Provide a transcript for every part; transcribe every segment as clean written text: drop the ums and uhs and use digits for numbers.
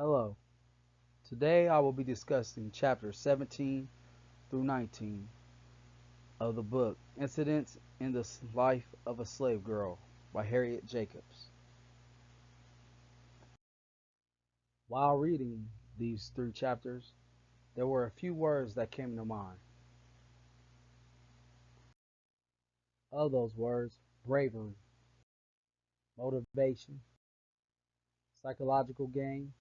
Hello. Today I will be discussing chapters 17 through 19 of the book Incidents in the Life of a Slave Girl by Harriet Jacobs. While reading these three chapters, there were a few words that came to mind. Of those words, bravery, motivation, psychological gain,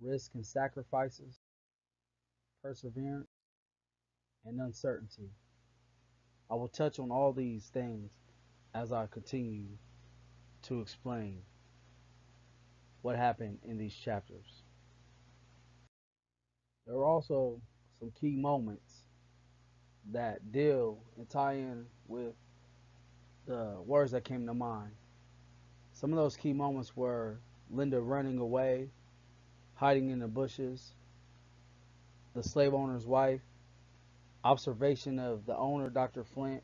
risk and sacrifices, perseverance, and uncertainty. I will touch on all these things as I continue to explain what happened in these chapters. There are also some key moments that deal and tie in with the words that came to mind. Some of those key moments were Linda running away, hiding in the bushes, the slave owner's wife, observation of the owner, Dr. Flint,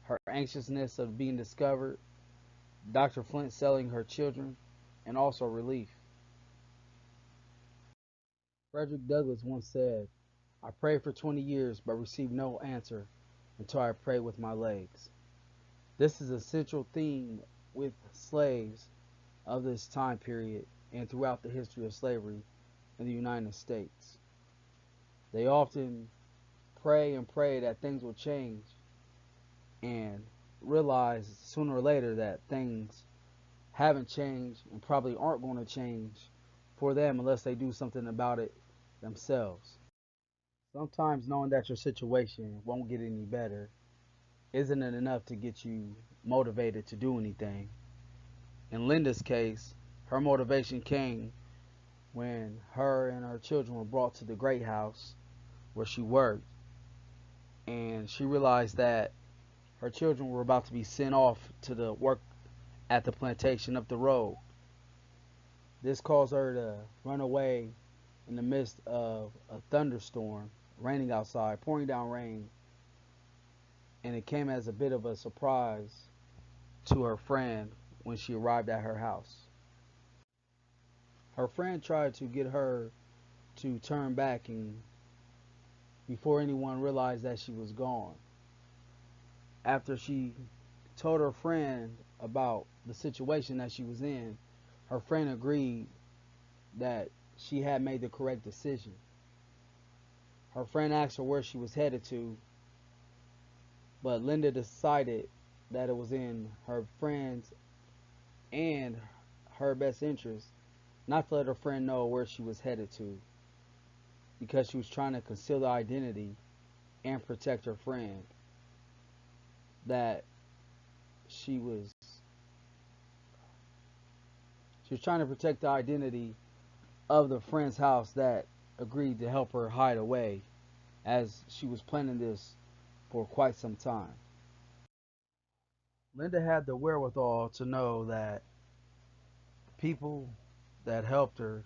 her anxiousness of being discovered, Dr. Flint selling her children, and also relief. Frederick Douglass once said, I prayed for 20 years but received no answer until I prayed with my legs. This is a central theme with slaves of this time period and throughout the history of slavery in the United States. They often pray and pray that things will change and realize sooner or later that things haven't changed and probably aren't going to change for them unless they do something about it themselves. Sometimes knowing that your situation won't get any better isn't it enough to get you motivated to do anything. In Linda's case, her motivation came when her and her children were brought to the great house where she worked, and she realized that her children were about to be sent off to the work at the plantation up the road. This caused her to run away in the midst of a thunderstorm, raining outside, pouring down rain, and it came as a bit of a surprise to her friend when she arrived at her house. Her friend tried to get her to turn back and before anyone realized that she was gone. After she told her friend about the situation that she was in, her friend agreed that she had made the correct decision. Her friend asked her where she was headed to, but Linda decided that it was in her friend's and her best interest not to let her friend know where she was headed to because she was trying to conceal the identity and protect her friend, that she was she was trying to protect the identity of the friend's house that agreed to help her hide away as she was planning this for quite some time. Linda had the wherewithal to know that people that helped her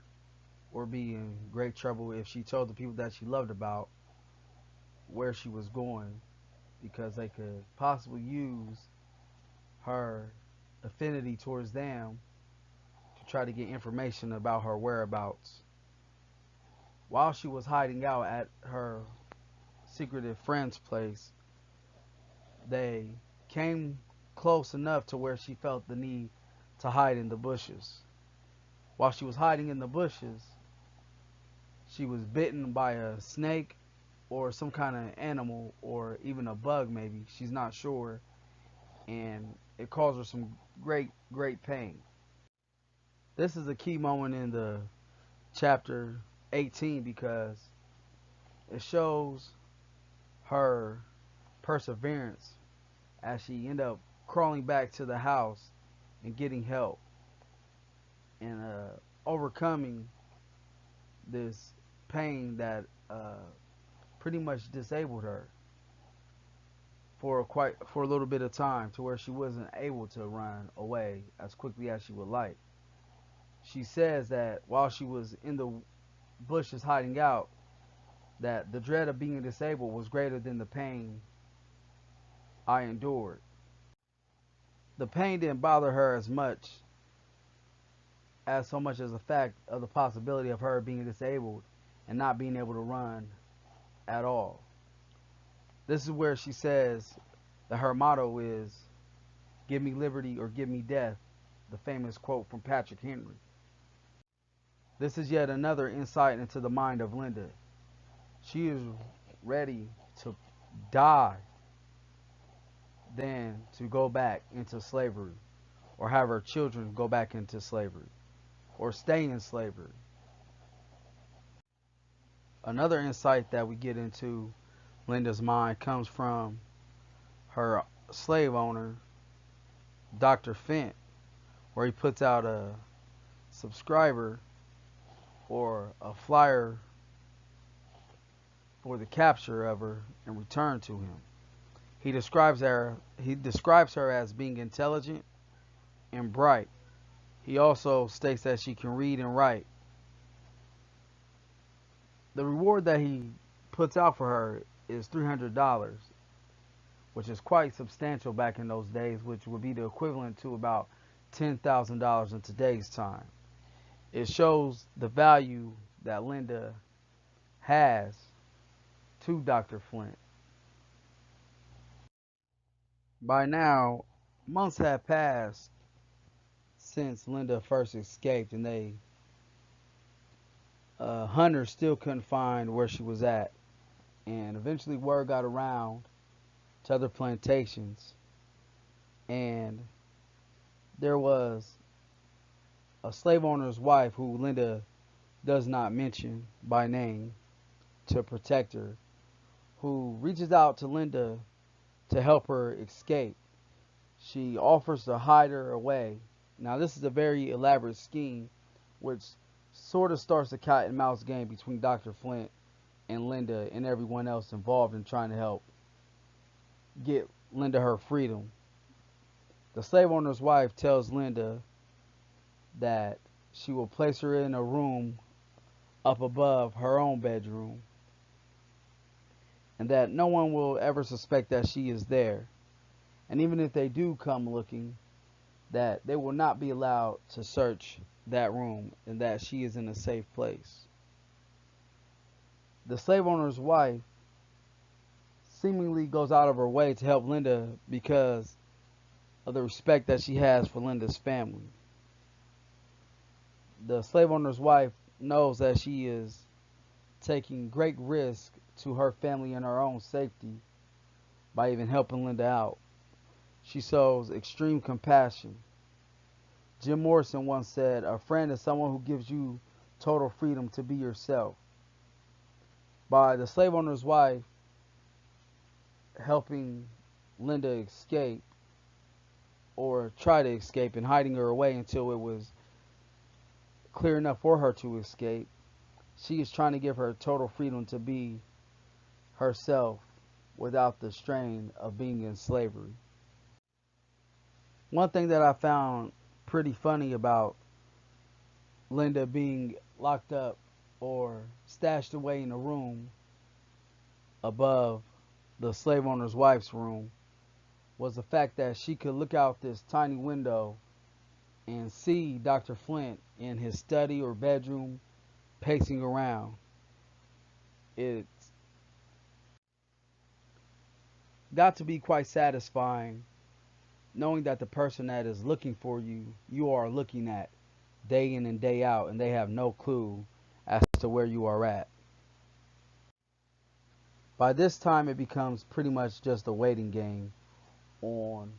would be in great trouble if she told the people that she loved about where she was going because they could possibly use her affinity towards them to try to get information about her whereabouts. While she was hiding out at her secretive friend's place, they came close enough to where she felt the need to hide in the bushes. While she was hiding in the bushes, she was bitten by a snake or some kind of animal or even a bug maybe. She's not sure. And it caused her some great pain. This is a key moment in the chapter 18 because it shows her perseverance as she ended up crawling back to the house and getting help and overcoming this pain that pretty much disabled her for a little bit of time to where she wasn't able to run away as quickly as she would like. She says that while she was in the bushes hiding out, that the dread of being disabled was greater than the pain I endured. The pain didn't bother her as much as so much as the fact of the possibility of her being disabled and not being able to run at all. This is where she says that her motto is, "Give me liberty or give me death," the famous quote from Patrick Henry. This is yet another insight into the mind of Linda. She is ready to die than to go back into slavery or have her children go back into slavery or stay in slavery. Another insight that we get into Linda's mind comes from her slave owner, Dr. Fent, where he puts out a subscriber or a flyer for the capture of her and return to him. He describes her as being intelligent and bright. He also states that she can read and write. The reward that he puts out for her is $300, which is quite substantial back in those days, which would be the equivalent to about $10,000 in today's time. It shows the value that Linda has to Dr. Flint. By now, months had passed since Linda first escaped, and hunters still couldn't find where she was at. And eventually, word got around to other plantations, and there was a slave owner's wife who Linda does not mention by name to protect her, who reaches out to Linda to help her escape. She offers to hide her away. Now, this is a very elaborate scheme, which sort of starts a cat and mouse game between Dr. Flint and Linda and everyone else involved in trying to help get Linda her freedom. The slave owner's wife tells Linda that she will place her in a room up above her own bedroom and that no one will ever suspect that she is there. And even if they do come looking, that they will not be allowed to search that room and that she is in a safe place. The slave owner's wife seemingly goes out of her way to help Linda because of the respect that she has for Linda's family. The slave owner's wife knows that she is taking great risk to her family and her own safety by even helping Linda out. She shows extreme compassion. Jim Morrison once said, "A friend is someone who gives you total freedom to be yourself." By the slave owner's wife helping Linda escape or try to escape and hiding her away until it was clear enough for her to escape, she is trying to give her total freedom to be herself without the strain of being in slavery. One thing that I found pretty funny about Linda being locked up or stashed away in a room above the slave owner's wife's room was the fact that she could look out this tiny window and see Dr. Flint in his study or bedroom pacing around. It's got to be quite satisfying knowing that the person that is looking for you, you are looking at day in and day out, and they have no clue as to where you are at. By this time, it becomes pretty much just a waiting game on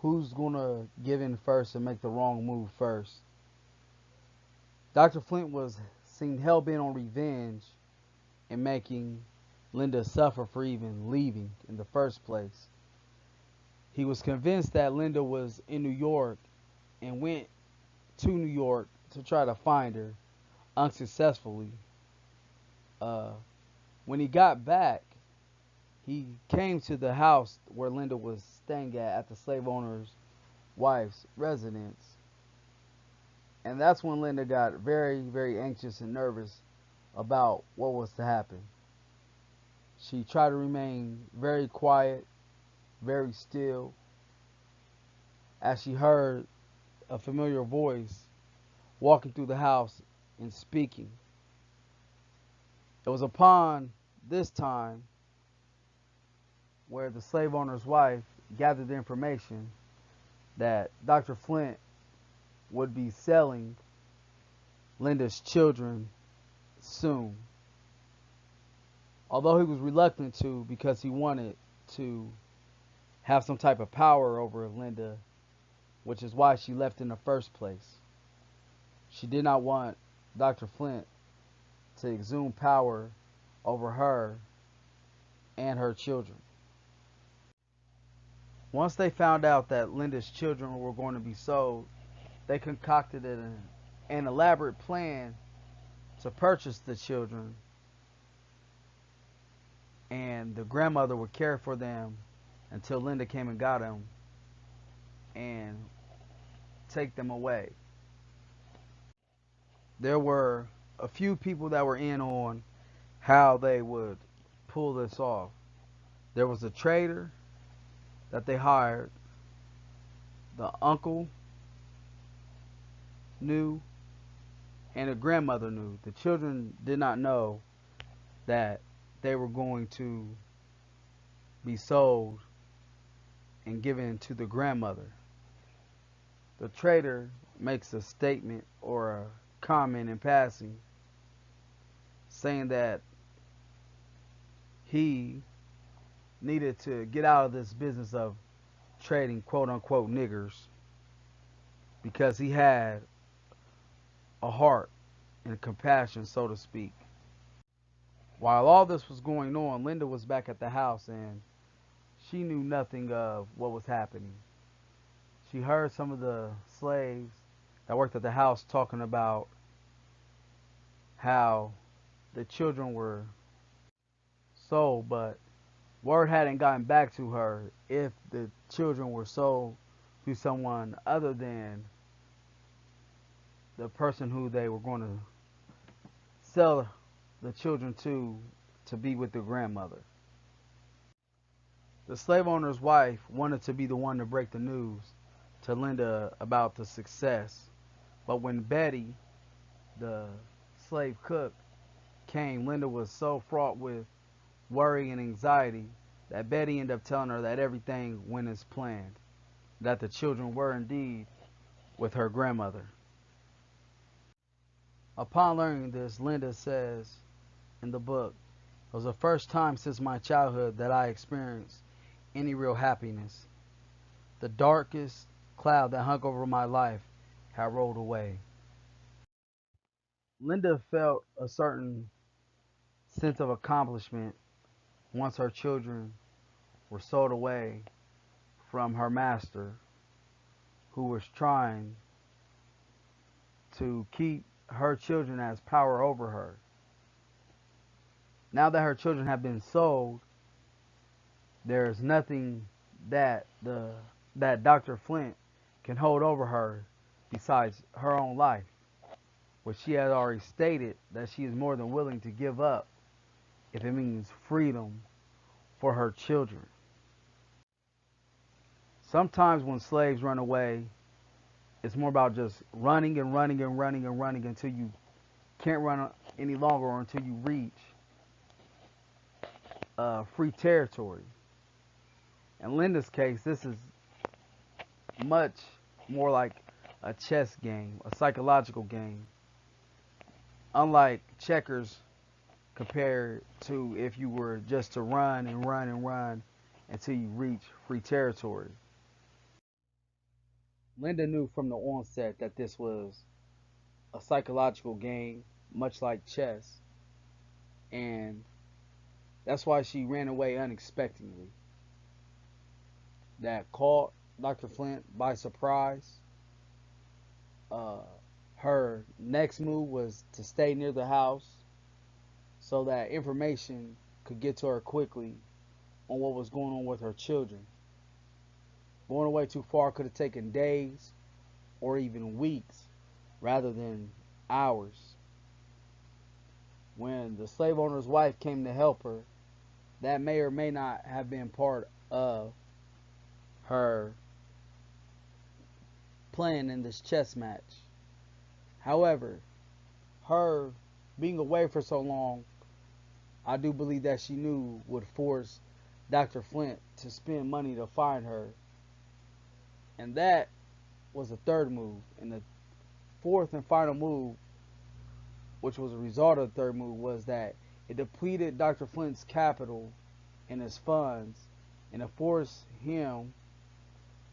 who's going to give in first and make the wrong move first. Dr. Flint was seen hell bent on revenge and making Linda suffer for even leaving in the first place. He was convinced that Linda was in New York and went to New York to try to find her unsuccessfully. Uh, when he got back, he came to the house where Linda was staying at the slave owner's wife's residence. And that's when Linda got very, very anxious and nervous about what was to happen. She tried to remain very quiet, very still, as she heard a familiar voice walking through the house and speaking. It was upon this time where the slave owner's wife gathered the information that Dr. Flint would be selling Linda's children soon. Although he was reluctant to because he wanted to have some type of power over Linda, which is why she left in the first place. She did not want Dr. Flint to exude power over her and her children. Once they found out that Linda's children were going to be sold, they concocted an elaborate plan to purchase the children, and the grandmother would care for them until Linda came and got them and take them away. There were a few people that were in on how they would pull this off. There was a trader that they hired. The uncle knew, and the grandmother knew. The children did not know that they were going to be sold and given to the grandmother. The trader makes a statement or a comment in passing saying that he needed to get out of this business of trading quote unquote niggers because he had a heart and compassion, so to speak. While all this was going on, Linda was back at the house and she knew nothing of what was happening. She heard some of the slaves that worked at the house talking about how the children were sold, but word hadn't gotten back to her if the children were sold to someone other than the person who they were going to sell the children to be with the grandmother. The slave owner's wife wanted to be the one to break the news to Linda about the success, but when Betty, the slave cook, came, Linda was so fraught with worry and anxiety that Betty ended up telling her that everything went as planned, that the children were indeed with her grandmother. Upon learning this, Linda says in the book, "It was the first time since my childhood that I experienced any real happiness. The darkest cloud that hung over my life had rolled away." Linda felt a certain sense of accomplishment once her children were sold away from her master, who was trying to keep her children as power over her. Now that her children have been sold, there is nothing that Dr. Flint can hold over her besides her own life, which she has already stated that she is more than willing to give up if it means freedom for her children. Sometimes when slaves run away, it's more about just running and running and running and running until you can't run any longer or until you reach free territory. In Linda's case, this is much more like a chess game, a psychological game. Unlike checkers, compared to if you were just to run and run and run until you reach free territory. Linda knew from the onset that this was a psychological game, much like chess, and that's why she ran away unexpectedly. That caught Dr. Flint by surprise. Uh, Her next move was to stay near the house so that information could get to her quickly on what was going on with her children. Going away too far could have taken days or even weeks rather than hours. When the slave owner's wife came to help her, that may or may not have been part of her plan in this chess match. However, her being away for so long, I do believe that she knew would force Dr. Flint to spend money to find her. And that was the third move. And the fourth and final move, which was a result of the third move, was that it depleted Dr. Flint's capital and his funds, and it forced him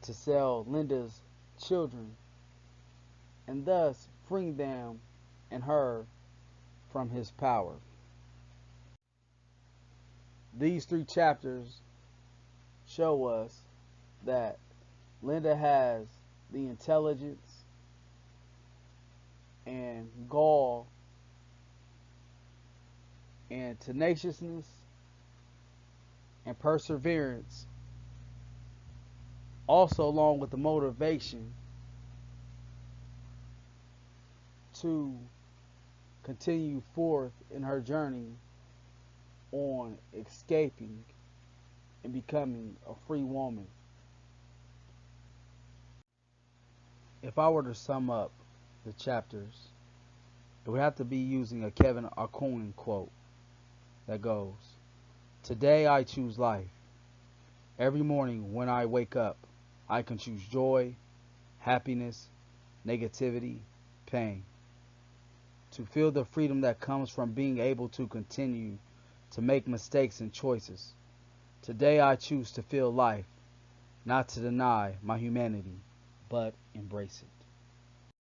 to sell Linda's children, and thus freeing them and her from his power. These three chapters show us that Linda has the intelligence and gall and tenaciousness and perseverance, also along with the motivation to continue forth in her journey on escaping and becoming a free woman. If I were to sum up the chapters, it would have to be using a Kevin Aucoin quote that goes, "Today I choose life. Every morning when I wake up, I can choose joy, happiness, negativity, pain. To feel the freedom that comes from being able to continue to make mistakes and choices. Today I choose to feel life, not to deny my humanity, but embrace it."